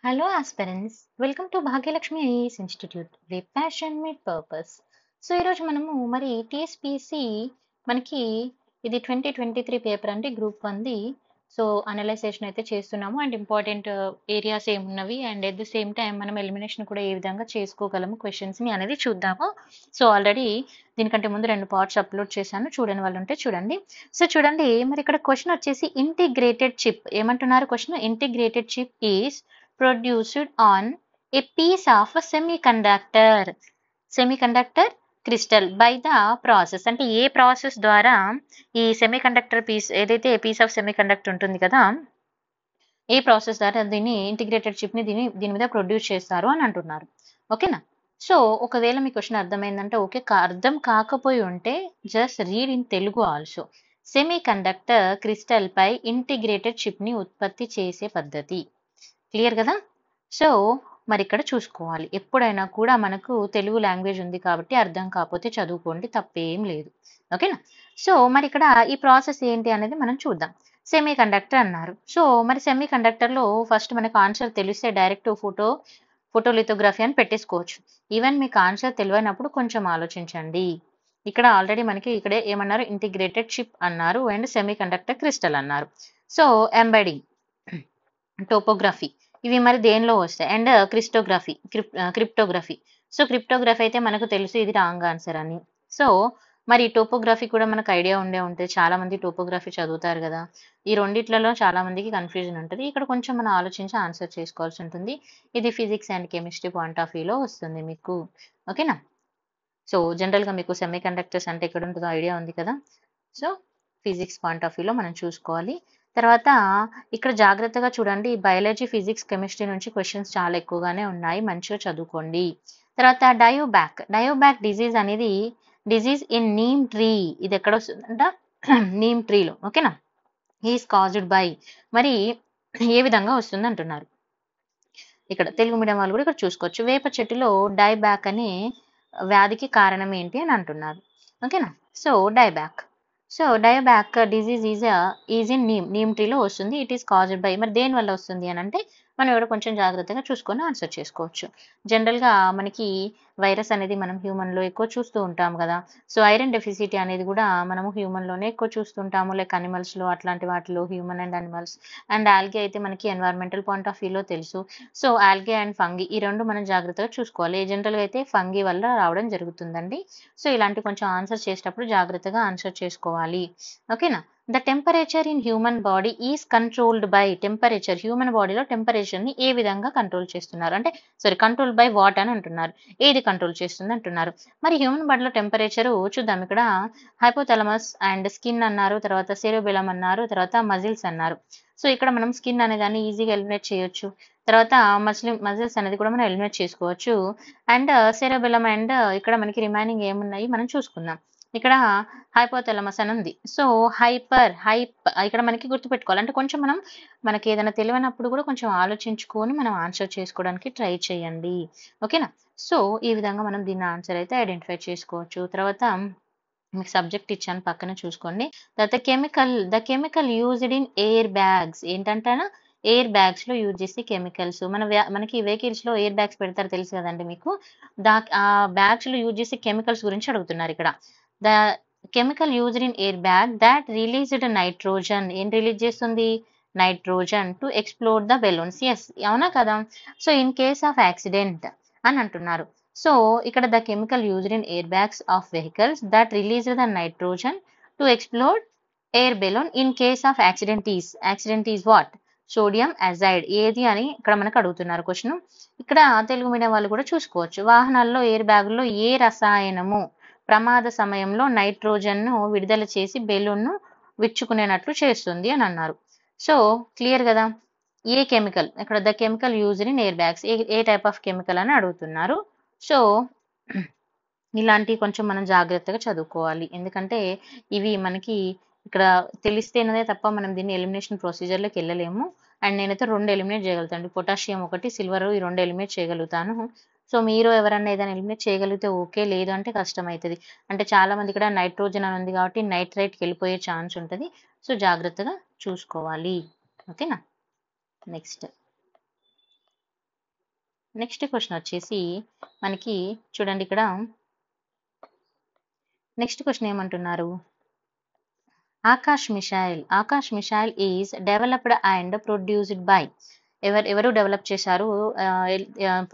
Hello, aspirants. Welcome to Bhagyalakshmi IAS Institute, where passion meet purpose. So ఈరోజు మనము మరి TSPC మనకి ఇది 2023 పేపర్ అంటే గ్రూప్ 1ది. సో అనలైజేషన్ అయితే చేస్తున్నాము అండ్ ఇంపార్టెంట్ ఏరియాస్ ఏమున్నవి and at the same time మనం ఎలిమినేషన్ కూడా ఏ విధంగా చేసుకోగలము క్వశ్చన్స్ని అనేది చూద్దాము. సో ఆల్రెడీ దీనికంటే ముందు 2 పార్ట్స్ అప్లోడ్ చేశాను, చూడని వాళ్ళు ఉంటే చూడండి. సో చూడండి, మరి ఇక్కడ క్వశ్చన్ వచ్చేసి ఇంటిగ్రేటెడ్ చిప్ ఏమంటున్నారు? Question integrated chip is produced on a piece of a semiconductor crystal by the process. అంటే ఏ ప్రాసెస్ ద్వారా ఈ సెమీకండక్టర్ పీస్ ఏదైతే పీస్ ఆఫ్ సెమీకండక్టర్ ఉంటుంది కదా, ఏ ప్రాసెస్ ద్వారా దీన్ని ఇంటిగ్రేటెడ్ చిప్ ని దీని మీద ప్రొడ్యూస్ చేస్తారు అని అంటున్నారు. ఓకేనా? సో ఒకవేళ మీ క్వశ్చన్ అర్థమైందంటే ఓకే, అర్థం కాకపోయి ఉంటే just read in Telugu also. Semiconductor crystal పై ఇంటిగ్రేటెడ్ చిప్ ని ఉత్పత్తి చేసే పద్ధతి. క్లియర్ కదా? సో మరి ఇక్కడ చూసుకోవాలి, ఎప్పుడైనా కూడా మనకు తెలుగు లాంగ్వేజ్ ఉంది కాబట్టి అర్థం కాకపోతే చదువుకోండి, తప్పేం లేదు. ఓకేనా? సో మరి ఇక్కడ ఈ ప్రాసెస్ ఏంటి అనేది మనం చూద్దాం. సెమీ కండక్టర్ అన్నారు. సో మరి సెమీ కండక్టర్లో ఫస్ట్ మనకు ఆన్సర్ తెలిస్తే డైరెక్ట్ ఫోటోలిథోగ్రఫీ అని పెట్టేసుకోవచ్చు. ఈవెన్ మీకు ఆన్సర్ తెలియనప్పుడు కొంచెం ఆలోచించండి. ఇక్కడ ఆల్రెడీ మనకి ఇక్కడే ఏమన్నారు, ఇంటిగ్రేటెడ్ చిప్ అన్నారు అండ్ సెమీ కండక్టర్ క్రిస్టల్ అన్నారు. సో ఎంబెడింగ్, టోపోగ్రఫీ ఇవి మరి దేనిలో వస్తాయి, అండ్ క్రిప్టోగ్రఫీ. సో క్రిప్టోగ్రఫీ అయితే మనకు తెలుసు ఇది రాంగ్ ఆన్సర్ అని. సో మరి టోపోగ్రఫీ కూడా మనకు ఐడియా ఉంటుంది, చాలా మంది టోపోగ్రఫీ చదువుతారు కదా. ఈ రెండిట్లలో చాలా మందికి కన్ఫ్యూజన్ ఉంటుంది. ఇక్కడ కొంచెం మనం ఆలోచించి ఆన్సర్ చేసుకోవాల్సి ఉంటుంది. ఇది physics and chemistry point of వ్యూలో వస్తుంది మీకు. ఓకేనా? సో జనరల్గా మీకు సెమీ కండక్టర్స్ అంటే ఎక్కడ ఉంటుందో ఐడియా ఉంది కదా. సో ఫిజిక్స్ పాయింట్ ఆఫ్ వ్యూలో మనం చూసుకోవాలి. తర్వాత ఇక్కడ జాగ్రత్తగా చూడండి, బయాలజీ, ఫిజిక్స్, కెమిస్ట్రీ నుంచి క్వశ్చన్స్ చాలా ఎక్కువగానే ఉన్నాయి, మంచిగా చదువుకోండి. తర్వాత డయోబ్యాక్ డిజీజ్ అనేది డిజీజ్ ఇన్ నీమ్ ట్రీ. ఇది ఎక్కడ వస్తుందంట? నీమ్ ట్రీలో. ఓకేనా? ఈజ్ కాజ్డ్ బై, మరి ఏ విధంగా వస్తుంది అంటున్నారు. ఇక్కడ తెలుగు మీడియం వాళ్ళు కూడా ఇక్కడ చూసుకోవచ్చు. వేప చెట్టులో డైబ్యాక్ అనే వ్యాధికి కారణం ఏంటి అని అంటున్నారు. ఓకేనా? So dieback disease is in neem ట్రీలో వస్తుంది. ఇట్ ఈస్ కాజ్డ్ బై, మరి దేని వల్ల వస్తుంది అని అంటే మనం ఇక్కడ కొంచెం జాగ్రత్తగా చూసుకొని ఆన్సర్ చేసుకోవచ్చు. జనరల్గా మనకి వైరస్ అనేది మనం హ్యూమన్లో ఎక్కువ చూస్తూ ఉంటాం కదా. సో ఐరన్ డెఫిసిటీ అనేది కూడా మనము హ్యూమన్లోనే ఎక్కువ చూస్తుంటాము, లైక్ అనిమల్స్లో అట్లాంటి వాటిలో, human and animals. And algae అయితే మనకి ఎన్వైరన్మెంటల్ పాయింట్ ఆఫ్ వ్యూలో తెలుసు. సో ఆల్గే అండ్ ఫంగి ఈ రెండు మనం జాగ్రత్తగా చూసుకోవాలి. జనరల్గా అయితే ఫంగి వల్ల రావడం జరుగుతుందండి. సో ఇలాంటి కొంచెం ఆన్సర్ చేసేటప్పుడు జాగ్రత్తగా ఆన్సర్ చేసుకోవాలి. ఓకేనా? The temperature in human body is controlled by, temperature human బాడీలో టెంపరేచర్ని ఏ విధంగా కంట్రోల్ చేస్తున్నారు అంటే, కంట్రోల్ బై వాట్ అని అంటున్నారు. ఏది కంట్రోల్ చేస్తుంది అంటున్నారు. మరి హ్యూమన్ బాడీలో టెంపరేచరు చూద్దాం. ఇక్కడ హైపోథాలమస్ అండ్ స్కిన్ అన్నారు, తర్వాత సెరోబెలం అన్నారు, తర్వాత మజిల్స్ అన్నారు. సో ఇక్కడ మనం స్కిన్ అనే దాన్ని ఈజీగా ఎలిమినేట్ చేయొచ్చు. తర్వాత మజిల్స్ అనేది కూడా మనం ఎలిమినేట్ చేసుకోవచ్చు. అండ్ సెరోబెలం అండ్ ఇక్కడ మనకి రిమైనింగ్ ఏమున్నాయి మనం చూసుకుందాం. ఇక్కడ హైపోథాలమస్ అని ఉంది. సో ఇక్కడ మనకి గుర్తుపెట్టుకోవాలి, అంటే కొంచెం మనకి ఏదైనా తెలియనప్పుడు కూడా కొంచెం ఆలోచించుకొని మనం ఆన్సర్ చేసుకోవడానికి ట్రై చేయండి. ఓకేనా? సో ఈ విధంగా మనం దీని ఆన్సర్ అయితే ఐడెంటిఫై చేసుకోవచ్చు. తర్వాత మీకు సబ్జెక్ట్ ఇచ్చాను, పక్కన చూసుకోండి. తర్వాత the chemical used in air bags ఏంటంటానా, ఎయిర్ బ్యాగ్స్ లో యూజ్ చేసే కెమికల్స్. మనకి వెహికల్స్ లో ఎయిర్ బ్యాగ్స్ పెడతారు, తెలుసు కదండి మీకు. ఆ బ్యాగ్స్ లో యూజ్ చేసే కెమికల్స్ గురించి అడుగుతున్నారు ఇక్కడ. The chemical used in air bag that released nitrogen, ఏం రిలీజ్ చేస్తుంది? Nitrogen to explore the balloons. Yes, అవునా కదా? So in case of accident అని అంటున్నారు. సో ఇక్కడ the chemical used in air bags of vehicles that release the nitrogen to explore air balloon in case of accident is what? Sodium azide. ఏది అని ఇక్కడ మనకు అడుగుతున్నారు క్వశ్చన్. ఇక్కడ Telugu medium వాళ్ళు కూడా చూసుకోవచ్చు. వాహనాల్లో ఎయిర్ బ్యాగుల్లో ఏ రసాయనము ప్రమాద సమయంలో నైట్రోజన్ను విడుదల చేసి బెలూన్ను విచ్చుకునేటట్లు చేస్తుంది అని అన్నారు. సో క్లియర్ కదా? ఏ కెమికల్, ఇక్కడ the chemical used in air bags, A type of chemical అని అడుగుతున్నారు. సో ఇలాంటివి కొంచెం మనం జాగ్రత్తగా చదువుకోవాలి, ఎందుకంటే ఇవి మనకి ఇక్కడ తెలిస్తేనే తప్ప మనం దీన్ని ఎలిమినేషన్ ప్రొసీజర్లోకి వెళ్ళలేము. అండ్ నేనైతే 2 ఎలిమినేట్ చేయగలుగుతాను, పొటాషియం 1, సిల్వర్, ఈ 2 ఎలిమినేట్ చేయగలుగుతాను. సో మీరు ఎవరన్నా ఏదైనా ఎలిమినేట్ చేయగలిగితే ఓకే, లేదు అంటే కష్టం అవుతుంది. అంటే చాలా మంది ఇక్కడ నైట్రోజన్ అని ఉంది కాబట్టి నైట్రైట్కి వెళ్ళిపోయే ఛాన్స్ ఉంటుంది. సో జాగ్రత్తగా చూసుకోవాలి. ఓకేనా? నెక్స్ట్ నెక్స్ట్ క్వశ్చన్ వచ్చేసి మనకి చూడండి ఇక్కడ నెక్స్ట్ క్వశ్చన్ ఏమంటున్నారు, Akash missile is developed and produced by ఎవరు డెవలప్ చేశారు,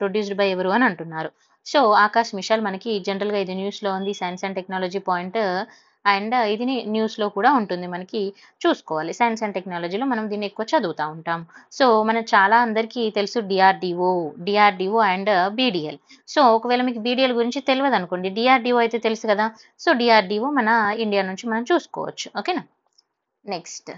ప్రొడ్యూస్డ్ బై ఎవరు అని అంటున్నారు. సో ఆకాష్ మిసైల్ మనకి జనరల్గా ఇది న్యూస్లో ఉంది, science and technology point, and ఇది న్యూస్లో కూడా ఉంటుంది, మనకి చూసుకోవాలి. సైన్స్ అండ్ టెక్నాలజీలో మనం దీన్ని ఎక్కువ చదువుతూ ఉంటాం. సో మన చాలా అందరికీ తెలుసు డిఆర్డిఓ అండ్ బీడిఎల్. సో ఒకవేళ మీకు బీడిఎల్ గురించి తెలియదు అనుకోండి, డిఆర్డిఓ అయితే తెలుసు కదా. సో డిఆర్డిఓ మన ఇండియా నుంచి మనం చూసుకోవచ్చు. ఓకేనా. నెక్స్ట్,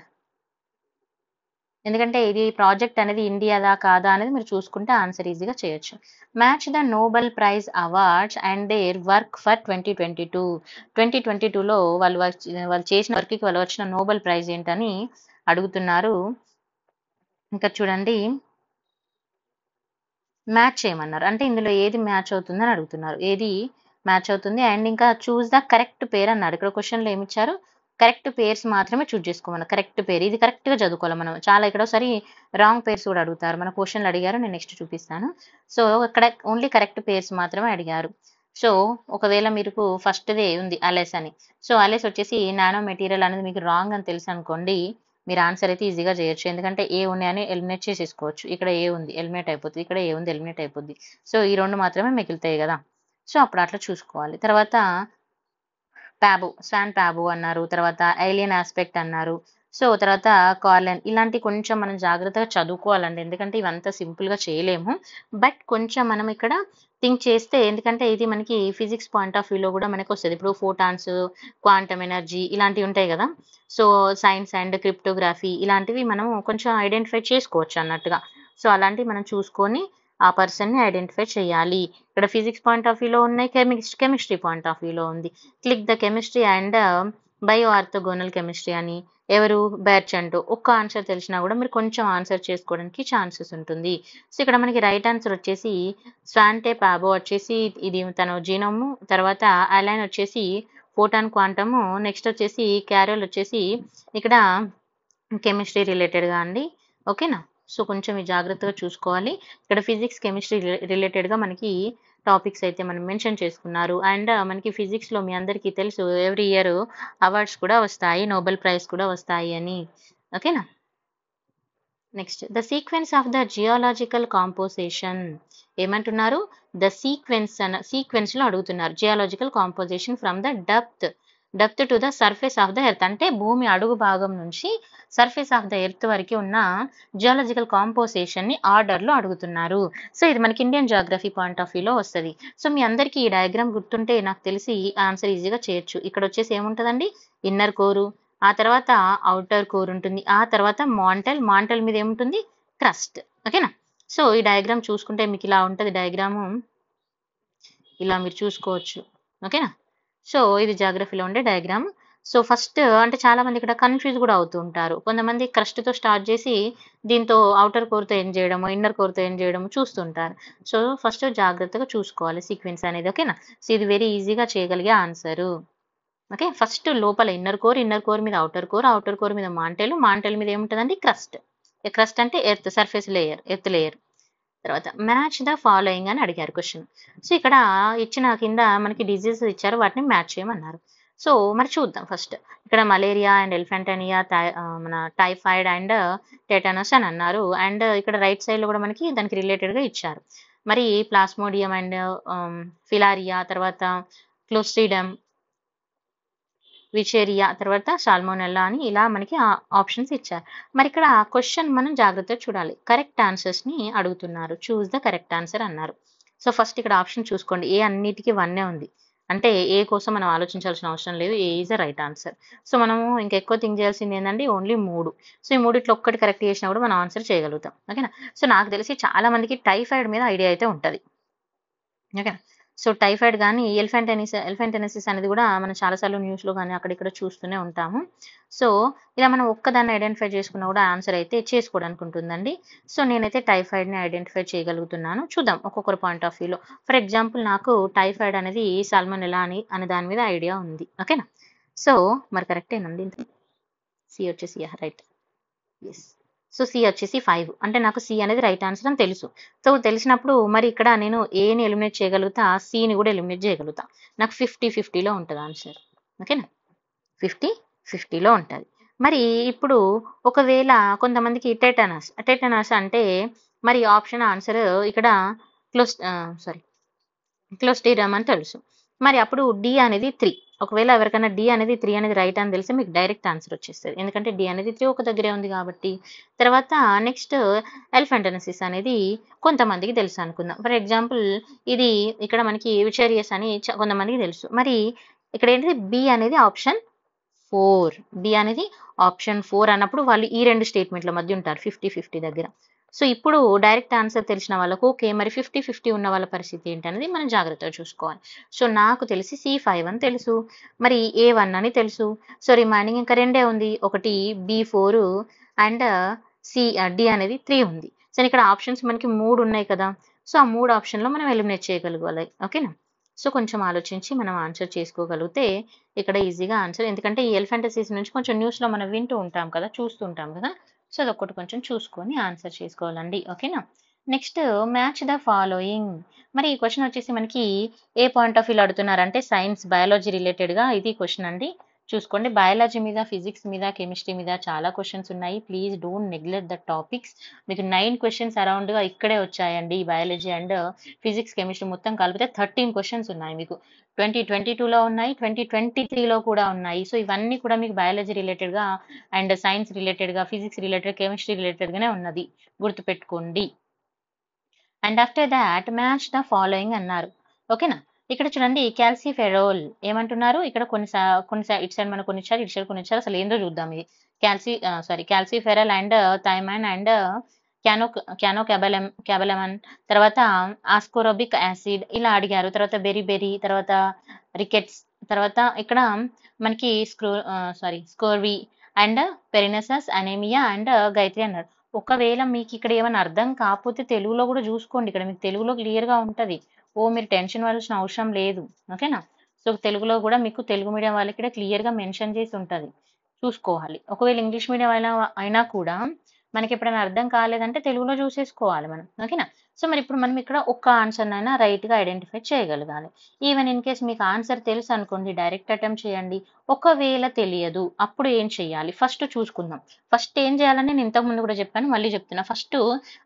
ఎందుకంటే ఇది ప్రాజెక్ట్ అనేది ఇండియాదా కాదా అనేది మీరు చూసుకుంటే ఆన్సర్ ఈజీగా చేయొచ్చు. Match the Nobel prize awards and their work for 2022. 2022లో వాళ్ళు చేసిన వర్క్కి వాళ్ళు వచ్చిన నోబెల్ ప్రైజ్ ఏంటని అడుగుతున్నారు. ఇంకా చూడండి, మ్యాచ్ చేయమన్నారు, అంటే ఇందులో ఏది మ్యాచ్ అవుతుందని అడుగుతున్నారు, ఏది మ్యాచ్ అవుతుంది. అండ్ ఇంకా చూస్ ద కరెక్ట్ పేర్ అన్నాడు. ఇక్కడ క్వశ్చన్లో ఏమి ఇచ్చారు, కరెక్ట్ పేర్స్ మాత్రమే చూస్ చేసుకోమన్నారు. కరెక్ట్ పేరు ఇది కరెక్ట్గా చదువుకోవాలి మనం. చాలా ఇక్కడ ఒకసారి రాంగ్ పేర్స్ కూడా అడుగుతారు, మన క్వశ్చన్లు అడిగారు, నేను నెక్స్ట్ చూపిస్తాను. సో ఇక్కడ ఓన్లీ కరెక్ట్ పేర్స్ మాత్రమే అడిగారు. సో ఒకవేళ మీకు ఫస్ట్దే ఉంది అలెస్ అని, సో అలెస్ వచ్చేసి నానో మెటీరియల్ అనేది మీకు రాంగ్ అని తెలుసు అనుకోండి, మీరు ఆన్సర్ అయితే ఈజీగా చేయొచ్చు. ఎందుకంటే ఏ ఉన్నాయని ఎలిమినేట్ చేసేసుకోవచ్చు. ఇక్కడ ఏ ఉంది ఎలిమినేట్ అయిపోతుంది, ఇక్కడ ఏ ఉంది ఎలిమినేట్ అయిపోద్ది. సో ఈ రెండు మాత్రమే మిగులుతాయి కదా. సో అప్పుడు అట్లా చూసుకోవాలి. తర్వాత స్వాన్ ప్యాబో అన్నారు, తర్వాత ఏలియన్ ఆస్పెక్ట్ అన్నారు. సో తర్వాత కార్లెన్, ఇలాంటి కొంచెం మనం జాగ్రత్తగా చదువుకోవాలండి, ఎందుకంటే ఇవంతా సింపుల్గా చేయలేము. బట్ కొంచెం మనం ఇక్కడ థింక్ చేస్తే, ఎందుకంటే ఇది మనకి ఫిజిక్స్ పాయింట్ ఆఫ్ వ్యూలో కూడా మనకు వస్తుంది. ఇప్పుడు ఫోటాన్స్, క్వాంటమ్ ఎనర్జీ ఇలాంటివి ఉంటాయి కదా. సో సైన్స్ అండ్ క్రిప్టోగ్రఫీ ఇలాంటివి మనం కొంచెం ఐడెంటిఫై చేసుకోవచ్చు అన్నట్టుగా. సో అలాంటివి మనం చూసుకొని ఆ పర్సన్ని ఐడెంటిఫై చేయాలి. ఇక్కడ ఫిజిక్స్ పాయింట్ ఆఫ్ వ్యూలో ఉన్నాయి, కెమిస్ట్రీ పాయింట్ ఆఫ్ వ్యూలో ఉంది. Click the chemistry and bio orthogonal chemistry అని ఎవరు బెర్చంటో. ఒక్క ఆన్సర్ తెలిసినా కూడా మీరు కొంచెం ఆన్సర్ చేసుకోవడానికి ఛాన్సెస్ ఉంటుంది. సో ఇక్కడ మనకి రైట్ ఆన్సర్ వచ్చేసి స్వాంటే పాబో వచ్చేసి ఇది తన జీనోము, తర్వాత అలైన్ వచ్చేసి ఫోటాన్ క్వాంటము, నెక్స్ట్ వచ్చేసి క్యారోల్ వచ్చేసి ఇక్కడ కెమిస్ట్రీ రిలేటెడ్గా అండి. ఓకేనా. సో కొంచెం ఈ జాగ్రత్తగా చూసుకోవాలి. ఇక్కడ ఫిజిక్స్ కెమిస్ట్రీ రిలేటెడ్గా మనకి టాపిక్స్ అయితే మనం మెన్షన్ చేసుకున్నారు. అండ్ మనకి ఫిజిక్స్లో మీ అందరికీ తెలుసు ఎవ్రీ ఇయర్ అవార్డ్స్ కూడా వస్తాయి, నోబెల్ ప్రైజ్ కూడా వస్తాయి అని. ఓకేనా. Next, the sequence of the geological composition ఏమంటున్నారు, ద సీక్వెన్స్లో అడుగుతున్నారు. Geological composition from the depth to the surface of the earth, అంటే భూమి అడుగు భాగం నుంచి సర్ఫేస్ ఆఫ్ ద ఎర్త్ వరకు ఉన్న జియాలజికల్ కాంపోజిషన్ని ఆర్డర్లో అడుగుతున్నారు. సో ఇది మనకి ఇండియన్ జాగ్రఫీ పాయింట్ ఆఫ్ వ్యూలో వస్తుంది. సో మీ అందరికీ ఈ డయాగ్రామ్ గుర్తుంటే నాకు తెలిసి ఆన్సర్ ఈజీగా చేయొచ్చు. ఇక్కడ వచ్చేసి ఏముంటుందండి, ఇన్నర్ కోరు, ఆ తర్వాత అవుటర్ కోర్ ఉంటుంది, ఆ తర్వాత మాంటల్ మీద ఏముంటుంది, క్రస్ట్. ఓకేనా. సో ఈ డయాగ్రామ్ చూసుకుంటే మీకు ఇలా ఉంటుంది డయాగ్రాము, ఇలా మీరు చూసుకోవచ్చు. ఓకేనా. సో ఇది జాగ్రఫీలో ఉండే డయాగ్రామ్. సో ఫస్ట్ అంటే చాలా మంది ఇక్కడ కన్ఫ్యూజ్ కూడా అవుతూ ఉంటారు. కొంతమంది క్రస్ట్తో స్టార్ట్ చేసి దీంతో అవుటర్ కోర్తో ఎండ్ చేయడము, ఇన్నర్ కోర్తో ఎండ్ చేయడము చూస్తుంటారు. సో ఫస్ట్ జాగ్రత్తగా చూసుకోవాలి సీక్వెన్స్ అనేది. ఓకేనా. సో ఇది వెరీ ఈజీగా చేయగలిగే ఆన్సరు. ఓకే. ఫస్ట్ లోపల ఇన్నర్ కోర్ మీద అవుటర్ కోర్ మీద మాంటెల్ మీద ఏముంటుందండి, క్రస్ట్ అంటే earth surface layer, earth layer. తర్వాత మ్యాచ్ ద ఫాలోయింగ్ అని అడిగారు క్వశ్చన్. సో ఇక్కడ ఇచ్చిన కింద మనకి డిజీజెస్ ఇచ్చారు, వాటిని మ్యాచ్ చేయమన్నారు. సో మరి చూద్దాం. ఫస్ట్ ఇక్కడ మలేరియా అండ్ ఎలిఫెంటానియా, మన టైఫాయిడ్ అండ్ టెటనస్ అని అన్నారు. అండ్ ఇక్కడ రైట్ సైడ్లో కూడా మనకి దానికి రిలేటెడ్గా ఇచ్చారు. మరి ప్లాస్మోడియం అండ్ ఫిలారియా, తర్వాత క్లోస్ట్రిడియం, విచేరియా, తర్వాత సాల్మోనెల్లా అని ఇలా మనకి ఆప్షన్స్ ఇచ్చారు. మరి ఇక్కడ క్వశ్చన్ మనం జాగ్రత్తగా చూడాలి. కరెక్ట్ ఆన్సర్స్ని అడుగుతున్నారు, చూస్ ద కరెక్ట్ ఆన్సర్ అన్నారు. సో ఫస్ట్ ఇక్కడ ఆప్షన్ చూసుకోండి, ఏ అన్నిటికీ 1 ఉంది, అంటే ఏ కోసం మనం ఆలోచించాల్సిన అవసరం లేదు, A is the right answer. So మనము ఇంకా ఎక్కువ థింక్ చేయాల్సింది ఏంటంటే ఓన్లీ 3. సో ఈ 3 ఒక్కటి కరెక్ట్ చేసినా కూడా మనం ఆన్సర్ చేయగలుగుతాం. ఓకేనా. సో నాకు తెలిసి చాలా మందికి టైఫాయిడ్ మీద ఐడియా అయితే ఉంటుంది. ఓకేనా. సో టైఫాయిడ్ కానీ ఎలిఫెంటెనిసిస్ అనేది కూడా మనం చాలాసార్లు న్యూస్లో కానీ అక్కడిక్కడ చూస్తూనే ఉంటాము. సో ఇలా మనం ఒక్కదాన్ని ఐడెంటిఫై చేసుకున్నా కూడా ఆన్సర్ అయితే చేసుకోవడానికి ఉంటుందండి. సో నేనైతే టైఫాయిడ్ని ఐడెంటిఫై చేయగలుగుతున్నాను. చూద్దాం ఒక్కొక్కరు పాయింట్ ఆఫ్ వ్యూలో. ఫర్ ఎగ్జాంపుల్ నాకు టైఫాయిడ్ అనేది సాల్మోనెల్లా అనే దాని మీద ఐడియా ఉంది. ఓకేనా. సో మరి కరెక్టేనండి, సి వచ్చేసి రైట్. ఎస్. సో సి వచ్చేసి 5 అంటే నాకు సి అనేది రైట్ ఆన్సర్ అని తెలుసు. సో తెలిసినప్పుడు మరి ఇక్కడ నేను ఏని ఎలిమినేట్ చేయగలుగుతా, సిని కూడా ఎలిమినేట్ చేయగలుగుతా. నాకు 50-50లో ఉంటుంది ఆన్సర్. ఓకేనా, 50-50లో ఉంటుంది. మరి ఇప్పుడు ఒకవేళ కొంతమందికి టెటనస్ అంటే మరి ఆప్షన్ ఆన్సర్ ఇక్కడ క్లోస్ట్రిడియం అని తెలుసు. మరి అప్పుడు డి అనేది 3. ఒకవేళ ఎవరికైనా డి అనేది 3 అనేది రైట్ అని తెలిస్తే మీకు డైరెక్ట్ ఆన్సర్ వచ్చేస్తుంది. ఎందుకంటే డి అనేది 3 ఒక దగ్గరే ఉంది కాబట్టి. తర్వాత నెక్స్ట్ ఎలిఫెంటనసిస్ అనేది కొంతమందికి తెలుసు అనుకుందాం. ఫర్ ఎగ్జాంపుల్ ఇది ఇక్కడ మనకి విచేరియస్ అని కొంతమందికి తెలుసు. మరి ఇక్కడ ఏంటిది బి అనేది ఆప్షన్ 4. బి అనేది ఆప్షన్ 4 అన్నప్పుడు వాళ్ళు ఈ 2 స్టేట్మెంట్ల మధ్య ఉంటారు 50-50 దగ్గర. సో ఇప్పుడు డైరెక్ట్ ఆన్సర్ తెలిసిన వాళ్ళకు ఓకే, మరి 50-50 ఉన్న వాళ్ళ పరిస్థితి ఏంటనేది మనం జాగ్రత్తగా చూసుకోవాలి. సో నాకు తెలిసి C5 అని తెలుసు, మరి A1 అని తెలుసు. సో రిమైనింగ్ ఇంకా 2 ఉంది, ఒకటి B4 అండ్ డి అనేది 3 ఉంది. సో ఇక్కడ ఆప్షన్స్ మనకి 3 ఉన్నాయి కదా. సో ఆ 3 ఆప్షన్లో మనం ఎలిమినేట్ చేయగలగాలి. ఓకేనా, సో కొంచెం ఆలోచించి మనం ఆన్సర్ చేసుకోగలిగితే ఇక్కడ ఈజీగా ఆన్సర్. ఎందుకంటే ఈ ఎలిఫెంటసిస్ నుంచి కొంచెం న్యూస్లో మనం వింటూ ఉంటాం కదా, చూస్తుంటాం కదా. సో అదొక్కటి కొంచెం చూసుకొని ఆన్సర్ చేసుకోవాలండి. ఓకేనా, నెక్స్ట్ మ్యాచ్ ద ఫాలోయింగ్. మరి ఈ క్వశ్చన్ వచ్చేసి మనకి ఏ పాయింట్ ఆఫ్ వ్యూ అడుగుతున్నారంటే సైన్స్ బయాలజీ రిలేటెడ్గా ఇది క్వశ్చన్ అండి. చూసుకోండి, బయాలజీ మీద, ఫిజిక్స్ మీద, కెమిస్ట్రీ మీద చాలా క్వశ్చన్స్ ఉన్నాయి. Please don't neglect the topics. మీకు 9 క్వశ్చన్స్ అరౌండ్గా ఇక్కడే వచ్చాయండి. బయాలజీ అండ్ ఫిజిక్స్, కెమిస్ట్రీ మొత్తం కలిపితే 13 క్వశ్చన్స్ ఉన్నాయి మీకు. 2022లో ఉన్నాయి, 2023లో కూడా ఉన్నాయి. సో ఇవన్నీ కూడా మీకు బయాలజీ రిలేటెడ్గా అండ్ సైన్స్ రిలేటెడ్గా, ఫిజిక్స్ రిలేటెడ్, కెమిస్ట్రీ రిలేటెడ్గానే ఉన్నది, గుర్తుపెట్టుకోండి. And after that match the following అన్నారు. ఓకేనా, ఇక్కడ చూడండి క్యాల్సిఫెరోల్ ఏమంటున్నారు, ఇక్కడ కొన్ని ఇటు సైడ్ మనకు కొన్నిచ్చారు, ఇటు సైడ్ కొన్నిచ్చారు, అసలు ఏందో చూద్దాం. ఇది క్యాల్సిఫెరల్ అండ్ థైమైన్ అండ్ క్యాబెలమన్, తర్వాత ఆస్కోరోబిక్ యాసిడ్ ఇలా అడిగారు. తర్వాత బెరీ, తర్వాత రికెట్స్, తర్వాత ఇక్కడ మనకి స్కోర్వి అండ్ పెరినసస్ అనేమియా అండ్ గైత్రి అన్నారు. ఒకవేళ మీకు ఇక్కడ ఏమైనా అర్థం కాకపోతే తెలుగులో కూడా చూసుకోండి, ఇక్కడ మీకు తెలుగులో క్లియర్గా ఉంటుంది. మీరు టెన్షన్ పడాల్సిన అవసరం లేదు. ఓకేనా, సో తెలుగులో కూడా మీకు తెలుగు మీడియం వాళ్ళకి ఇక్కడ క్లియర్గా మెన్షన్ చేసి ఉంటుంది, చూసుకోవాలి. ఒకవేళ ఇంగ్లీష్ మీడియం అయినా కూడా మనకి ఎప్పుడైనా అర్థం కాలేదంటే తెలుగులో చూసేసుకోవాలి మనం. ఓకేనా, సో మరి ఇప్పుడు మనం ఇక్కడ ఒక్క ఆన్సర్నైనా రైట్గా ఐడెంటిఫై చేయగలగాలి. ఈవెన్ ఇన్ కేస్ మీకు ఆన్సర్ తెలుసు అనుకోండి, డైరెక్ట్ అటెంప్ట్ చేయండి. ఒకవేళ తెలియదు అప్పుడు ఏం చేయాలి ఫస్ట్ చూసుకుందాం. ఫస్ట్ ఏం చేయాలని నేను ఇంతకుముందు కూడా చెప్పాను, మళ్ళీ చెప్తున్నా. ఫస్ట్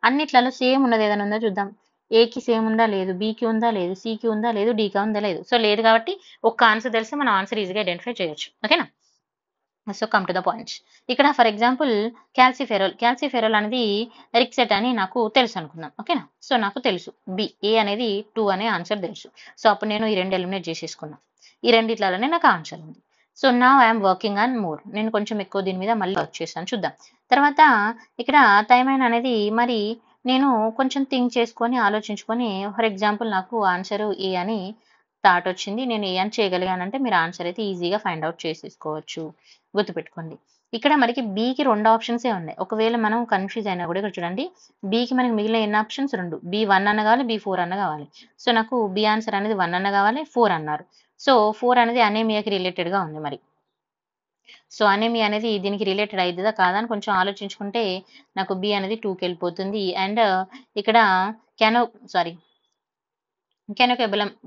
అన్నిట్లలో సేమ్ ఉన్నది ఏదైనా ఉందో చూద్దాం. ఏకి సేమ్ ఉందా లేదు, బీకి ఉందా లేదు, సికి ఉందా లేదు, డీకి ఉందా లేదు. సో లేదు కాబట్టి ఒక్క ఆన్సర్ తెలిస్తే మనం ఆన్సర్ ఈజీగా ఐడెంటిఫై చేయొచ్చు. ఓకేనా, so come to the points. ఇక్కడ ఫర్ ఎగ్జాంపుల్ క్యాల్సిఫెరోల్ అనేది రిక్సెట్ అని నాకు తెలుసు అనుకుందాం. ఓకేనా, సో నాకు తెలుసు ఏ అనేది 2 అనే ఆన్సర్ తెలుసు. సో అప్పుడు నేను ఈ 2 ఎలిమినేట్ చేసేసుకున్నాను. ఈ రెండిట్లలోనే నాకు ఆన్సర్ ఉంది. సో నా ఐఎమ్ వర్కింగ్ ఆన్ మోర్, నేను కొంచెం ఎక్కువ దీని మీద మళ్ళీ వర్క్ చేస్తాను, చూద్దాం. తర్వాత ఇక్కడ థైమైన్ అనేది మరి నేను కొంచెం థింక్ చేసుకొని ఆలోచించుకొని, ఫర్ ఎగ్జాంపుల్ నాకు ఆన్సర్ ఏ అని థాట్ వచ్చింది, నేను ఏ అని చేయగలిగానంటే మీరు ఆన్సర్ అయితే ఈజీగా ఫైండ్ అవుట్ చేసేసుకోవచ్చు, గుర్తుపెట్టుకోండి. ఇక్కడ మనకి బీకి 2 ఆప్షన్సే ఉన్నాయి. ఒకవేళ మనం కన్ఫ్యూజ్ అయినా కూడా ఇక్కడ చూడండి, బీకి మనకి మిగిలిన ఎన్ని ఆప్షన్స్ 2, B1 అన్న కావాలి, B4 అన్న కావాలి. సో నాకు బి ఆన్సర్ అనేది 1 అన్న కావాలి, 4 అన్నారు. సో 4 అనేది అనేమియాకి రిలేటెడ్గా ఉంది. మరి సో అనేమియా అనేది దీనికి రిలేటెడ్ అవుతుందా కాదా అని కొంచెం ఆలోచించుకుంటే నాకు బి అనేది 2కి వెళ్ళిపోతుంది. అండ్ ఇక్కడ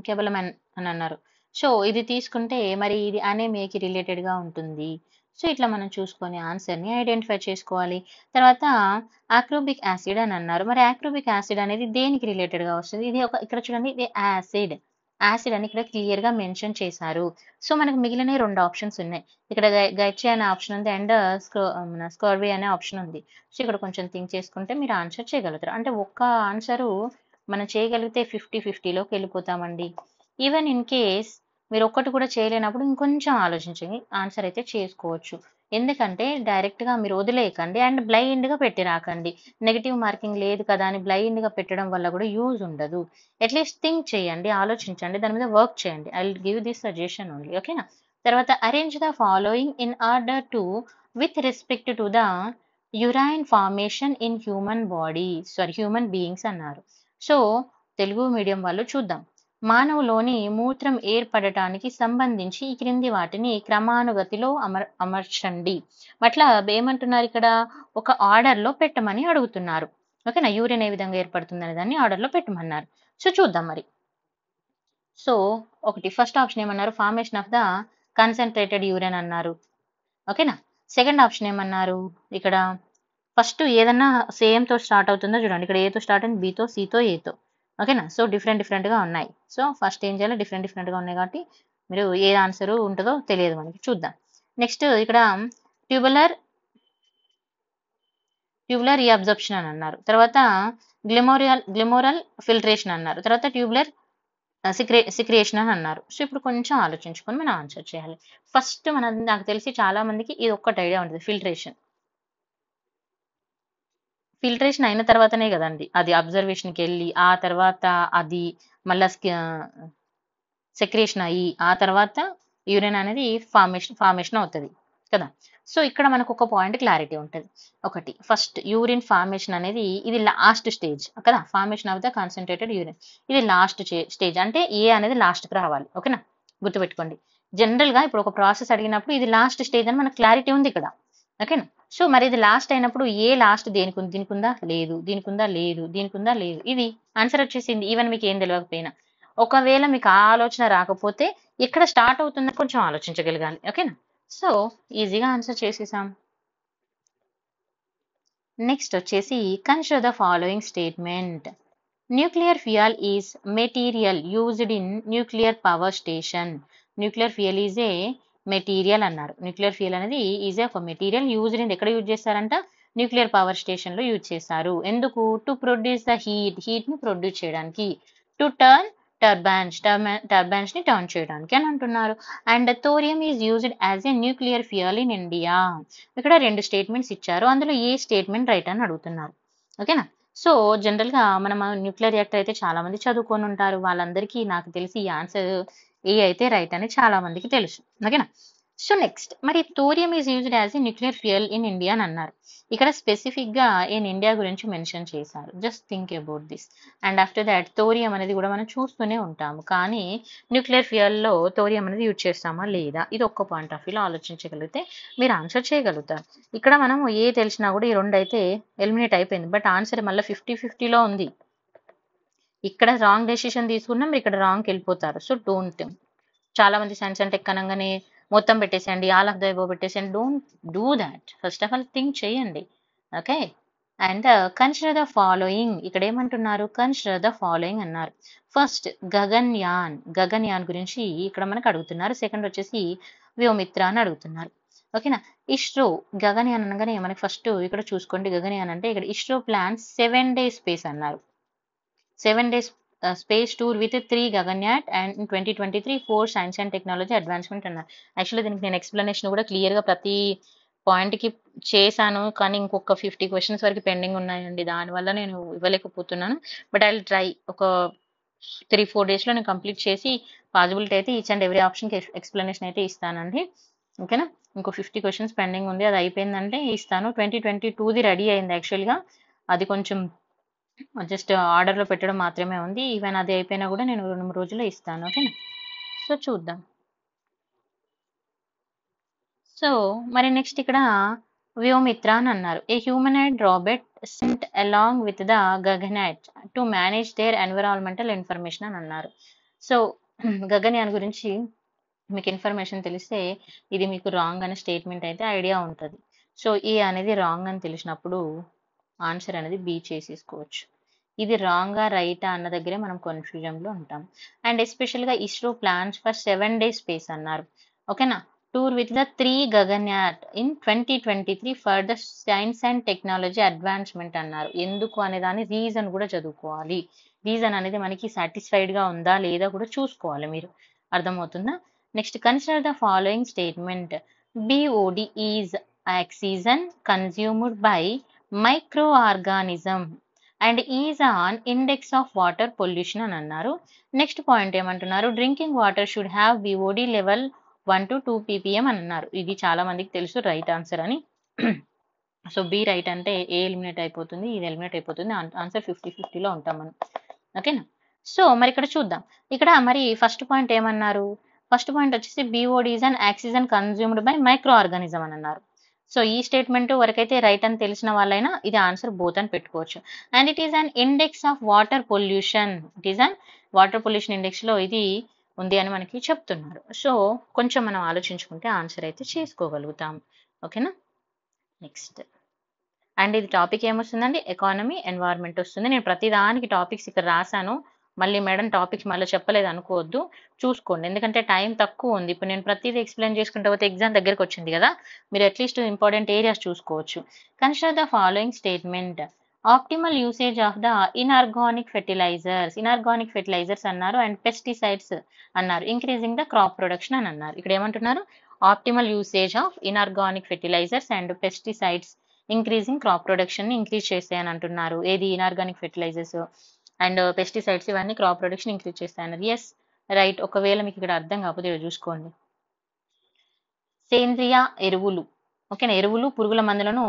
కెబలమన్ అని అన్నారు. సో ఇది తీసుకుంటే మరి ఇది అనేమియాకి రిలేటెడ్గా ఉంటుంది. సో ఇట్లా మనం చూసుకొని ఆన్సర్ని ఐడెంటిఫై చేసుకోవాలి. తర్వాత ఆక్రోబిక్ యాసిడ్ అని అన్నారు. మరి ఆక్రోబిక్ యాసిడ్ అనేది దేనికి రిలేటెడ్గా వస్తుంది, ఇది ఇక్కడ చూడండి, ఇది యాసిడ్ అని ఇక్కడ క్లియర్గా మెన్షన్ చేశారు. సో మనకు మిగిలిన 2 ఆప్షన్స్ ఉన్నాయి. ఇక్కడ గైట్రీ అనే ఆప్షన్ ఉంది అండ్ స్కోర్వీ అనే ఆప్షన్ ఉంది. సో ఇక్కడ కొంచెం థింక్ చేసుకుంటే మీరు ఆన్సర్ చేయగలుగుతారు. అంటే ఒక్క ఆన్సరు మనం చేయగలిగితే 50-50లోకి వెళ్ళిపోతామండి. ఈవెన్ ఇన్ కేస్ మీరు ఒక్కటి కూడా చేయలేనప్పుడు ఇంకొంచెం ఆలోచించి ఆన్సర్ అయితే చేసుకోవచ్చు. ఎందుకంటే డైరెక్ట్గా మీరు వదిలేయకండి అండ్ బ్లైండ్గా పెట్టి రాకండి. నెగిటివ్ మార్కింగ్ లేదు కదా అని బ్లైండ్గా పెట్టడం వల్ల కూడా యూజ్ ఉండదు. అట్లీస్ట్ థింక్ చేయండి, ఆలోచించండి, దాని మీద వర్క్ చేయండి. I will give this suggestion only. ఓకేనా, తర్వాత arrange the following in order to with respect to the యురైన్ formation in human beings అన్నారు. సో తెలుగు మీడియం వాళ్ళు చూద్దాం. మానవులోని మూత్రం ఏర్పడటానికి సంబంధించి ఈ క్రింది వాటిని క్రమానుగతిలో అమర్చండి. అట్లా ఏమంటున్నారు ఇక్కడ, ఒక ఆర్డర్‌లో పెట్టమని అడుగుతున్నారు. ఓకేనా? యూరిన్ ఏ విధంగా ఏర్పడుతుందనే దాన్ని ఆర్డర్‌లో పెట్టమన్నారు. సో, చూద్దాం మరి. సో, ఒకటి ఫస్ట్ ఆప్షన్ ఏమన్నారు, ఫార్మేషన్ ఆఫ్ ద కన్సంట్రేటెడ్ యూరిన్ అన్నారు. ఓకేనా? సెకండ్ ఆప్షన్ ఏమన్నారు, ఇక్కడ ఫస్ట్ ఏదన్నా సేమ్‌తో స్టార్ట్ అవుతుందో చూడండి. ఇక్కడ ఏతో స్టార్ట్ అయింది, బితో, సితో, ఏతో. ఓకేనా? సో, డిఫరెంట్‌గా ఉన్నాయి. సో, ఫస్ట్ ఏం చేయాలి, డిఫరెంట్‌గా ఉన్నాయి కాబట్టి మీరు ఏ ఆన్సర్ ఉంటదో తెలియదు మనకి. చూద్దాం. నెక్స్ట్ ఇక్కడ ట్యూబులర్ రీఅబ్జార్ప్షన్ అని అన్నారు. తర్వాత గ్లిమోరల్ ఫిల్ట్రేషన్ అన్నారు. తర్వాత ట్యూబులర్ సిక్రియేషన్ అని అన్నారు. సో, ఇప్పుడు కొంచెం ఆలోచించుకొని మనం ఆన్సర్ చేయాలి. ఫస్ట్ నాకు తెలిసి చాలా మందికి ఇది ఒక్కటి ఐడియా ఉంటుంది, ఫిల్ట్రేషన్. ఫిల్ట్రేషన్ అయిన తర్వాతనే కదండి అది అబ్జర్వేషన్కి వెళ్ళి, ఆ తర్వాత అది మళ్ళా సెక్రేషన్ అయ్యి, ఆ తర్వాత యూరిన్ అనేది ఫార్మేషన్ అవుతుంది కదా. సో, ఇక్కడ మనకు ఒక పాయింట్ క్లారిటీ ఉంటుంది. ఒకటి, ఫస్ట్ యూరిన్ ఫార్మేషన్ అనేది ఇది లాస్ట్ స్టేజ్ కదా, formation of the concentrated urine ఇది లాస్ట్ స్టేజ్, అంటే ఏ అనేది లాస్ట్కి రావాలి. ఓకేనా? గుర్తుపెట్టుకోండి. జనరల్గా ఇప్పుడు ఒక ప్రాసెస్ అడిగినప్పుడు ఇది లాస్ట్ స్టేజ్ అని మనకు క్లారిటీ ఉంది ఇక్కడ. ఓకేనా? సో, మరి ఇది లాస్ట్ అయినప్పుడు ఏ లాస్ట్ దేనికి ఉంది, దీనికి ఉందా లేదు, దీనికి ఉందా లేదు, దీనికి ఉందా లేదు, ఇది ఆన్సర్ వచ్చేసింది. ఈవెన్ మీకు ఏం తెలియకపోయినా. ఒకవేళ మీకు ఆ ఆలోచన రాకపోతే ఎక్కడ స్టార్ట్ అవుతుందని కొంచెం ఆలోచించగలగాలి. ఓకేనా? సో, ఈజీగా ఆన్సర్ చేసేసాం. నెక్స్ట్ వచ్చేసి consider the following statement. Nuclear fuel is material used in nuclear power station. Nuclear fuel is a material అన్నారు. న్యూక్లియర్ ఫ్యూయల్ అనేది ఈజ్ ఏ ఒక మెటీరియల్ యూజ్డ్ ఇన్, ఎక్కడ యూజ్ చేస్తారంట, న్యూక్లియర్ పవర్ స్టేషన్ లో use చేస్తారు. ఎందుకు? To produce the heat ని produce చేయడానికి, టు టర్న్ టర్బైన్స్ ని టర్న్ చేయడానికి అని అంటున్నారు. And thorium is used as a nuclear fuel in India. ఇక్కడ రెండు స్టేట్మెంట్స్ ఇచ్చారు, అందులో ఏ స్టేట్మెంట్ రైట్ అని అడుగుతున్నారు. ఓకేనా? సో, జనరల్గా మనం న్యూక్లియర్ రియాక్టర్ అయితే చాలా మంది చదువుకొని ఉంటారు. వాళ్ళందరికీ నాకు తెలిసి ఈ ఆన్సర్ ఏ అయితే రైట్ అని చాలా మందికి తెలుసు. ఓకేనా? సో, నెక్స్ట్ మరి thorium is used as a nuclear fuel in India అని అన్నారు. ఇక్కడ స్పెసిఫిక్ గా ఇన్ ఇండియా గురించి మెన్షన్ చేశారు. Just think about this. And after that thorium అనేది కూడా మనం చూస్తూనే ఉంటాము, కానీ న్యూక్లియర్ ఫ్యూయల్ లో థోరియం అనేది యూజ్ చేస్తామా లేదా, ఇది ఒక్క పాయింట్ ఆఫ్ వ్యూలో ఆలోచించగలిగితే మీరు ఆన్సర్ చేయగలుగుతారు. ఇక్కడ మనం ఏ తెలిసినా కూడా ఈ రెండు అయితే ఎలిమినేట్ అయిపోయింది, బట్ ఆన్సర్ మళ్ళీ 50-50లో ఉంది. ఇక్కడ రాంగ్ డెసిషన్ తీసుకున్నాం, మీరు ఇక్కడ రాంగ్కి వెళ్ళిపోతారు. So, don't. చాలా మంది సైన్స్ అండ్ టెక్ అనగానే మొత్తం పెట్టేసేయండి, ఆల్ ఆఫ్ ద అబోవ్ పెట్టేసేయండి. Don't do that. First of all think చేయండి. Okay? And consider the following. ఇక్కడ ఏమంటున్నారు, కన్సిడర్ ద ఫాలోయింగ్ అన్నారు. ఫస్ట్ గగన్యాన్ గురించి ఇక్కడ మనకు అడుగుతున్నారు. సెకండ్ వచ్చేసి వ్యోమిత్ర అని అడుగుతున్నారు. ఓకేనా? ఇస్రో గగన్యాన్ అనగానే మనకి ఫస్ట్ ఇక్కడ చూసుకోండి, గగన్యాన్ అంటే ఇక్కడ ఇస్రో ప్లాన్స్ 7 days స్పేస్ అన్నారు. 7 days space tour with 3 Gaganyaan and 2023 4 science and technology advancement అన్నారు. యాక్చువల్లీ దీనికి నేను ఎక్స్ప్లెనేషన్ కూడా క్లియర్గా ప్రతి పాయింట్కి చేశాను, కానీ ఇంకొక 50 క్వశ్చన్స్ వరకు పెండింగ్ ఉన్నాయండి, దానివల్ల నేను ఇవ్వలేకపోతున్నాను. But I will try. ఒక 3-4 డేస్లో నేను కంప్లీట్ చేసి పాసిబిలిటీ అయితే ఈచ్ అండ్ ఎవ్రీ ఆప్షన్కి ఎక్స్ప్లెనేషన్ అయితే ఇస్తానండి. ఓకేనా? ఇంకో 50 క్వశ్చన్స్ పెండింగ్ ఉంది, అది అయిపోయిందంటే ఇస్తాను. 2022ది రెడీ అయింది యాక్చువల్గా, అది కొంచెం జస్ట్ ఆర్డర్లో పెట్టడం మాత్రమే ఉంది. ఈవెన్ అది అయిపోయినా కూడా నేను 2-3 రోజుల్లో ఇస్తాను. ఓకేనా? సో, చూద్దాం. సో, మరి నెక్స్ట్ ఇక్కడ వ్యోమిత్ర అని అన్నారు. A humanoid robot sent along with the Gaganyaan to manage their environmental information అని అన్నారు. సో, గగన్యాన్ గురించి మీకు ఇన్ఫర్మేషన్ తెలిస్తే ఇది మీకు రాంగ్ అనే స్టేట్మెంట్ అయితే ఐడియా ఉంటుంది. సో, ఏ అనేది రాంగ్ అని తెలిసినప్పుడు ఆన్సర్ అనేది బి చేసేసుకోవచ్చు. ఇది రాంగా రైటా అన్న దగ్గరే మనం కన్ఫ్యూజన్లో ఉంటాం. అండ్ ఎస్పెషల్గా ISRO plans for 7 days space అన్నారు. ఓకేనా? Tour with the 3 Gaganyaan in 2023 for the science and technology advancement అన్నారు. ఎందుకు అనే దాని రీజన్ కూడా చదువుకోవాలి. రీజన్ అనేది మనకి సాటిస్ఫైడ్గా ఉందా లేదా కూడా చూసుకోవాలి మీరు. అర్థమవుతుందా? Next, consider the following statement. BOD is oxygen consumed by micro organism and is on index of water pollution అని అన్నారు. నెక్స్ట్ పాయింట్ ఏమంటున్నారు, drinking water should have BOD level 1 to 2 ppm అని అన్నారు. ఇది చాలా మందికి తెలుసు రైట్ ఆన్సర్ అని. సో, బి రైట్ అంటే ఏ ఎలిమినేట్ అయిపోతుంది, ఇది ఎలిమినేట్ అయిపోతుంది. ఆన్సర్ 50-50లో ఉంటాం మనం. ఓకేనా? సో మరి ఇక్కడ చూద్దాం. ఇక్కడ మరి ఫస్ట్ పాయింట్ ఏమన్నారు? ఫస్ట్ పాయింట్ వచ్చేసి BOD is an oxygen consumed by micro organism అని అన్నారు. సో ఈ స్టేట్మెంట్ వరకైతే రైట్ అని తెలిసిన వాళ్ళైనా ఇది ఆన్సర్ బోత్ అని పెట్టుకోవచ్చు. And it is an index of water pollution. It is an water pollution index లో ఇది ఉంది అని మనకి చెప్తున్నారు. సో కొంచెం మనం ఆలోచించుకుంటే ఆన్సర్ అయితే చేసుకోగలుగుతాం. ఓకేనా? నెక్స్ట్. అండ్ ఇది టాపిక్ ఏమొస్తుందండి? ఎకానమీ, ఎన్వైర్న్మెంట్ వస్తుంది. నేను ప్రతి దానికి టాపిక్స్ ఇక్కడ రాశాను. మళ్ళీ మేడం టాపిక్స్ మళ్ళీ చెప్పలేదు అనుకోవద్దు, చూసుకోండి. ఎందుకంటే టైం తక్కువ ఉంది. ఇప్పుడు నేను ప్రతిదీ ఎక్స్ప్లెయిన్ చేసుకుంటూ పోతే ఎగ్జామ్ దగ్గరికి వచ్చింది కదా, మీరు అట్లీస్ట్ ఇంపార్టెంట్ ఏరియాస్ చూసుకోవచ్చు. Consider the following statement. Optimal usage of the inorganic fertilizers. Inorganic fertilizers అన్నారు అండ్ పెస్టిసైడ్స్ అన్నారు. ఇంక్రీజింగ్ ద క్రాప్ ప్రొడక్షన్ అని అన్నారు. ఇక్కడ ఏమంటున్నారు? Optimal usage of inorganic fertilizers and pesticides increasing crop production ని increase చేస్తాయని అంటున్నారు. ఏది? ఇన్ఆర్గానిక్ ఫెర్టిలైజర్స్ అండ్ పెస్టిసైడ్స్ ఇవన్నీ క్రాప్ ప్రొడక్షన్ ఇంక్రీజ్ చేస్తాయన్నారు. Yes, right. ఒకవేళ మీకు ఇక్కడ అర్థం కాకపోతే ఇక్కడ చూసుకోండి. సేంద్రియ ఎరువులు, ఓకేనా, ఎరువులు పురుగుల మందులను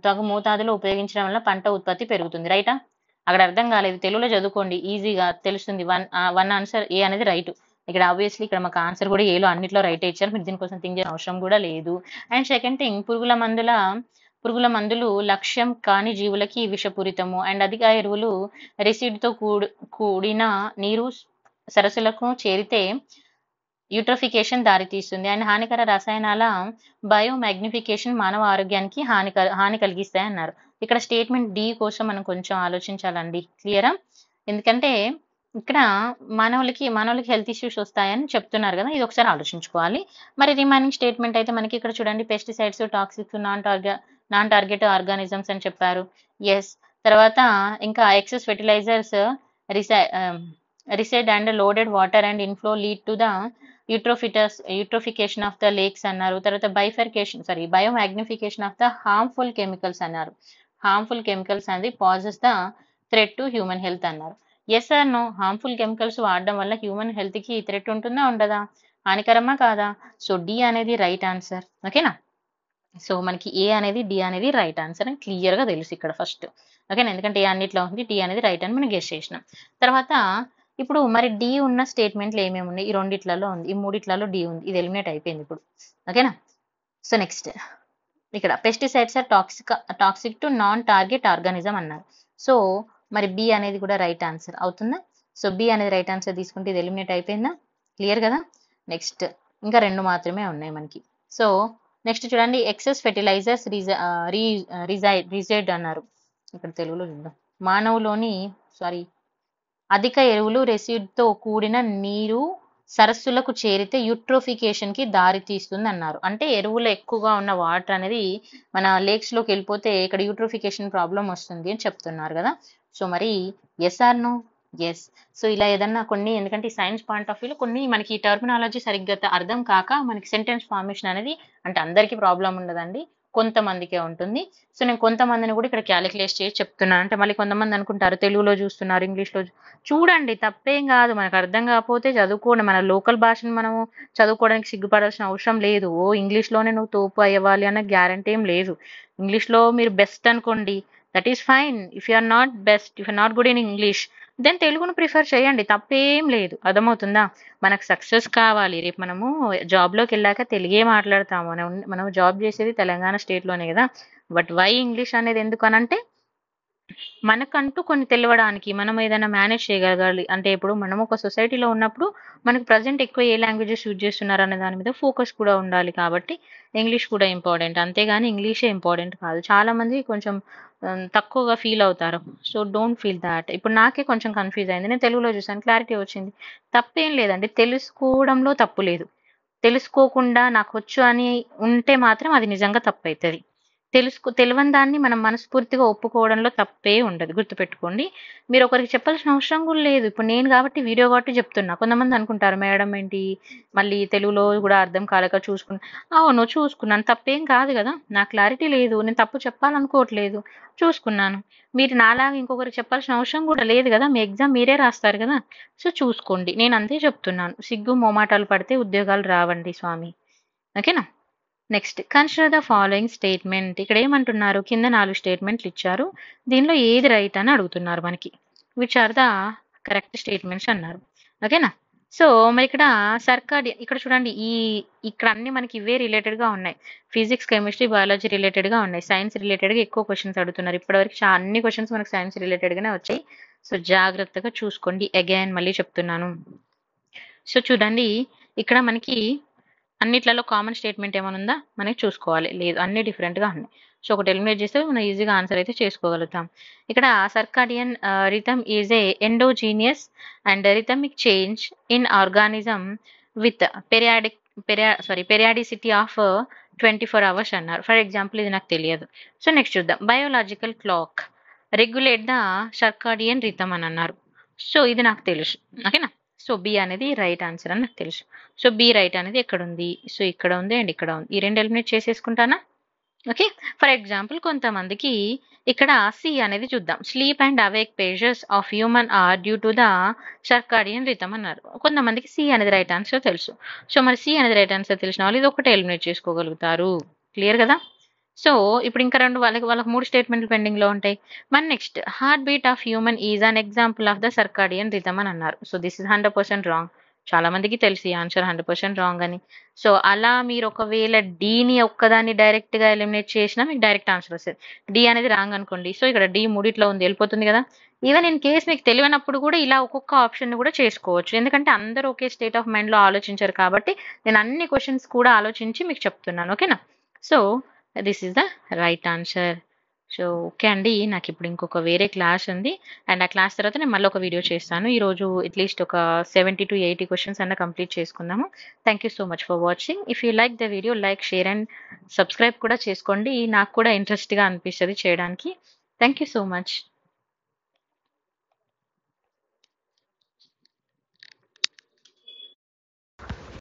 తగు మోతాదులో ఉపయోగించడం వల్ల పంట ఉత్పత్తి పెరుగుతుంది. రైటా? అక్కడ అర్థం కాలేదు, తెలుగులో చదువుకోండి, ఈజీగా తెలుస్తుంది. వన్ ఆన్సర్ ఏ అనేది రైట్. ఇక్కడ ఆబ్వియస్లీ ఇక్కడ మాకు ఆన్సర్ కూడా ఏలో అన్నిట్లో రైట్ ఇచ్చారు, మీరు దీనికోసం థింక్ చేయాల్సిన అవసరం కూడా లేదు. అండ్ సెకండ్ థింగ్, పురుగుల మందులు లక్ష్యం కాని జీవులకి విషపూరితము. అండ్ అధిక ఎరువులు రెసిడ్తో కూడిన నీరు సరస్సులకు చేరితే యూట్రోఫికేషన్ దారితీస్తుంది. అండ్ హానికర రసాయనాల బయోమాగ్నిఫికేషన్ మానవ ఆరోగ్యానికి హాని కలిగిస్తాయి అన్నారు. ఇక్కడ స్టేట్మెంట్ డి కోసం మనం కొంచెం ఆలోచించాలండి. క్లియరా? ఎందుకంటే ఇక్కడ మానవులకి హెల్త్ ఇష్యూస్ వస్తాయని చెప్తున్నారు కదా, ఇది ఒకసారి ఆలోచించుకోవాలి. మరి రిమైనింగ్ స్టేట్మెంట్ అయితే మనకి ఇక్కడ చూడండి, pesticides, toxics, non target organisms అని చెప్పారు. ఎస్. తర్వాత ఇంకా excess fertilisers reside and loaded water and inflow lead to the eutrophication of the lakes అన్నారు. తర్వాత biomagnification of the harmful chemicals అన్నారు. హార్మ్ఫుల్ కెమికల్స్ అనేది poses the threat to human health అన్నారు. Yes or no? Harmful chemicals వాడడం వల్ల human health కి threat ఉంటుందా ఉండదా? హానికరమా కాదా? సో డి అనేది రైట్ ఆన్సర్. ఓకేనా? సో మనకి ఏ అనేది డి అనేది రైట్ ఆన్సర్ అని క్లియర్ గా తెలుసు ఇక్కడ ఫస్ట్. ఓకేనా? ఎందుకంటే ఏ అన్నిట్లో ఉంది, డి అనేది రైట్ అని మనం గెస్ చేసినాం. తర్వాత ఇప్పుడు మరి డి ఉన్న స్టేట్మెంట్లు ఏమేమి ఉన్నాయి? ఈ రెండిట్లలో ఉంది, ఈ మూడిట్లలో డి ఉంది, ఇది ఎలిమినేట్ అయిపోయింది ఇప్పుడు. ఓకేనా? సో నెక్స్ట్, ఇక్కడ pesticides are toxic to non target organism అన్నారు. సో మరి బి అనేది కూడా రైట్ ఆన్సర్ అవుతుందా? సో బి అనేది రైట్ ఆన్సర్ తీసుకుంటే ఇది ఎలిమినేట్ అయిపోయిందా? క్లియర్ కదా? నెక్స్ట్ ఇంకా రెండు మాత్రమే ఉన్నాయి మనకి. సో నెక్స్ట్ చూడండి, ఎక్సెస్ ఫెర్టిలైజర్స్ రిజైడ్ అన్నారు. ఇక్కడ తెలుగులో చూద్దాం. అధిక ఎరువులు రెసిడ్తో కూడిన నీరు సరస్సులకు చేరితే యూట్రోఫికేషన్ కి దారి తీస్తుంది అన్నారు. అంటే ఎరువులు ఎక్కువగా ఉన్న వాటర్ అనేది మన లేక్స్ లోకి వెళ్ళిపోతే ఇక్కడ యూట్రోఫికేషన్ ప్రాబ్లం వస్తుంది అని చెప్తున్నారు కదా. సో మరి yes or no? Yes. So ఇలా ఏదన్నా కొన్ని, ఎందుకంటే సైన్స్ పాయింట్ ఆఫ్ వ్యూలో కొన్ని మనకి ఈ టర్మినాలజీ సరిగ్గా అర్థం కాక మనకి సెంటెన్స్ ఫార్మేషన్ అనేది, అంటే అందరికీ ప్రాబ్లం ఉండదండి, కొంతమందికే ఉంటుంది. సో నేను కొంతమందిని కూడా ఇక్కడ క్యాలిక్యులేట్ చేసి చెప్తున్నాను. అంటే మళ్ళీ కొంతమంది అనుకుంటారు తెలుగులో చూస్తున్నారు, ఇంగ్లీష్లో చూడండి, తప్పేం కాదు. మనకు అర్థం కాకపోతే చదువుకోండి. మన లోకల్ భాషను మనము చదువుకోవడానికి సిగ్గుపడాల్సిన అవసరం లేదు. ఇంగ్లీష్లోనే నువ్వు తోపు అయ్యవాలి అన్న గ్యారంటీ ఏం లేదు. ఇంగ్లీష్లో మీరు బెస్ట్ అనుకోండి, that is fine. If you are not best, if you not good in English, then తెలుగును ప్రిఫర్ చేయండి, తప్పేం లేదు. అర్థమవుతుందా? మనకు సక్సెస్ కావాలి. రేపు మనము జాబ్లోకి వెళ్ళాక తెలుగే మాట్లాడతాము. మనం జాబ్ చేసేది తెలంగాణ స్టేట్లోనే కదా. బట్ వై ఇంగ్లీష్ అనేది ఎందుకు అనంటే మనకంటూ కొన్ని తెలియడానికి, మనం ఏదైనా మేనేజ్ చేయగలగాలి. అంటే ఇప్పుడు మనం ఒక సొసైటీలో ఉన్నప్పుడు మనకు ప్రజెంట్ ఎక్కువ ఏ లాంగ్వేజెస్ యూజ్ చేస్తున్నారు అనే దాని మీద ఫోకస్ కూడా ఉండాలి. కాబట్టి ఇంగ్లీష్ కూడా ఇంపార్టెంట్, అంతేగాని ఇంగ్లీషే ఇంపార్టెంట్ కాదు. చాలా మంది కొంచెం తక్కువగా ఫీల్ అవుతారు. So don't feel that. ఇప్పుడు నాకే కొంచెం కన్ఫ్యూజ్ అయింది, నేను తెలుగులో చూసాను, క్లారిటీ వచ్చింది. తప్పేం లేదండి, తెలుసుకోవడంలో తప్పు లేదు. తెలుసుకోకుండా నాకు వచ్చు అని ఉంటే మాత్రం అది నిజంగా తప్పు అవుతుంది. తెలియని దాన్ని మనం మనస్ఫూర్తిగా ఒప్పుకోవడంలో తప్పే ఉండదు, గుర్తుపెట్టుకోండి. మీరు ఒకరికి చెప్పాల్సిన అవసరం కూడా లేదు. ఇప్పుడు నేను కాబట్టి వీడియో కాబట్టి చెప్తున్నా. కొంతమంది అనుకుంటారు మేడం ఏంటి మళ్ళీ తెలుగులో కూడా అర్థం కాలేక అవును చూసుకున్నాను, తప్పేం కాదు కదా. నా క్లారిటీ లేదు, నేను తప్పు చెప్పాలనుకోవట్లేదు, చూసుకున్నాను. మీరు నాలాగా ఇంకొకరికి చెప్పాల్సిన అవసరం కూడా లేదు కదా, మీ ఎగ్జామ్ మీరే రాస్తారు కదా. సో చూసుకోండి, నేను అంతే చెప్తున్నాను. సిగ్గు మొమాటాలు పడితే ఉద్యోగాలు రావండి స్వామి. ఓకేనా? Next, consider the following statement. ఇక్కడ ఏమంటున్నారు? కింద 4 స్టేట్మెంట్లు ఇచ్చారు, దీనిలో ఏది రైట్ అని అడుగుతున్నారు మనకి. Which are the correct statements అన్నారు. ఓకేనా? సో మరి ఇక్కడ సర్కాడియన్ ఇక్కడ చూడండి ఇక్కడ అన్ని మనకి ఇవే రిలేటెడ్గా ఉన్నాయి. ఫిజిక్స్, కెమిస్ట్రీ, బయాలజీ రిలేటెడ్గా ఉన్నాయి. సైన్స్ రిలేటెడ్గా ఎక్కువ క్వశ్చన్స్ అడుగుతున్నారు. ఇప్పటివరకు అన్ని క్వశ్చన్స్ మనకు సైన్స్ రిలేటెడ్గానే వచ్చాయి. సో జాగ్రత్తగా చూసుకోండి. అగైన్ మళ్ళీ చెప్తున్నాను. సో చూడండి ఇక్కడ మనకి అన్నిట్లలో కామన్ స్టేట్మెంట్ ఏమైనా ఉందా మనకి చూసుకోవాలి. లేదు, అన్ని డిఫరెంట్గా ఉన్నాయి. సో ఒకటి ఎలిమినేట్ చేస్తే మనం ఈజీగా ఆన్సర్ అయితే చేసుకోగలుగుతాం. ఇక్కడ circadian rhythm is a endogenous and rhythmic change in organism with periodicity of 24 hours అన్నారు. ఫర్ ఎగ్జాంపుల్ ఇది నాకు తెలియదు. సో నెక్స్ట్ చూద్దాం. Biological clock regulate the circadian rhythm అని అన్నారు. సో ఇది నాకు తెలుసు. ఓకేనా? సో బి అనేది రైట్ ఆన్సర్ అని నాకు తెలుసు. సో బి రైట్ అనేది ఎక్కడ ఉంది? సో ఇక్కడ ఉంది అండ్ ఇక్కడ ఉంది. ఈ రెండు ఎలిమినేట్ చేసేసుకుంటానా? ఓకే. ఫర్ ఎగ్జాంపుల్ కొంతమందికి ఇక్కడ సి అనేది చూద్దాం. Sleep and awake pages of human or due to the circadian rhythm అన్నారు. కొంతమందికి సి అనేది రైట్ ఆన్సర్ తెలుసు. సో మరి సి అనేది రైట్ ఆన్సర్ తెలిసిన వాళ్ళు ఇది ఒకటే ఎలిమినేట్ చేసుకోగలుగుతారు. క్లియర్ కదా? సో ఇప్పుడు ఇంకా వాళ్ళకి 3 స్టేట్మెంట్లు పెండింగ్ లో ఉంటాయి. మరి next heart beat of human is an example of the circadian rhythm అని అన్నారు. So this is 100% wrong. చాలా మందికి తెలుసు ఈ ఆన్సర్ 100% రాంగ్ అని. సో అలా మీరు ఒకవేళ డీని ఒక్కదాన్ని డైరెక్ట్ గా ఎలిమినేట్ చేసినా మీకు డైరెక్ట్ ఆన్సర్ వస్తుంది. డి అనేది రాంగ్ అనుకోండి. సో ఇక్కడ డి మూడిట్లో ఉంది, వెళ్ళిపోతుంది కదా. ఈవెన్ ఇన్ కేస్ మీకు తెలియనప్పుడు కూడా ఇలా ఒక్కొక్క ఆప్షన్ కూడా చేసుకోవచ్చు. ఎందుకంటే అందరూ ఒకే స్టేట్ ఆఫ్ మైండ్ లో ఆలోచించారు కాబట్టి నేను అన్ని క్వశ్చన్స్ కూడా ఆలోచించి మీకు చెప్తున్నాను. ఓకేనా? So this is the right answer. So okay అండి, నాకు ఇప్పుడు ఇంకొక వేరే క్లాస్ ఉంది అండ్ ఆ క్లాస్ తర్వాత నేను మళ్ళీ ఒక వీడియో చేస్తాను. ఈరోజు అట్లీస్ట్ ఒక 70 to 80 క్వశ్చన్స్ అన్న కంప్లీట్ చేసుకుందాము. Thank you so much for watching. If you like the video like, share and subscribe కూడా చేసుకోండి. నాకు కూడా ఇంట్రెస్ట్గా అనిపిస్తుంది చేయడానికి. Thank you so much.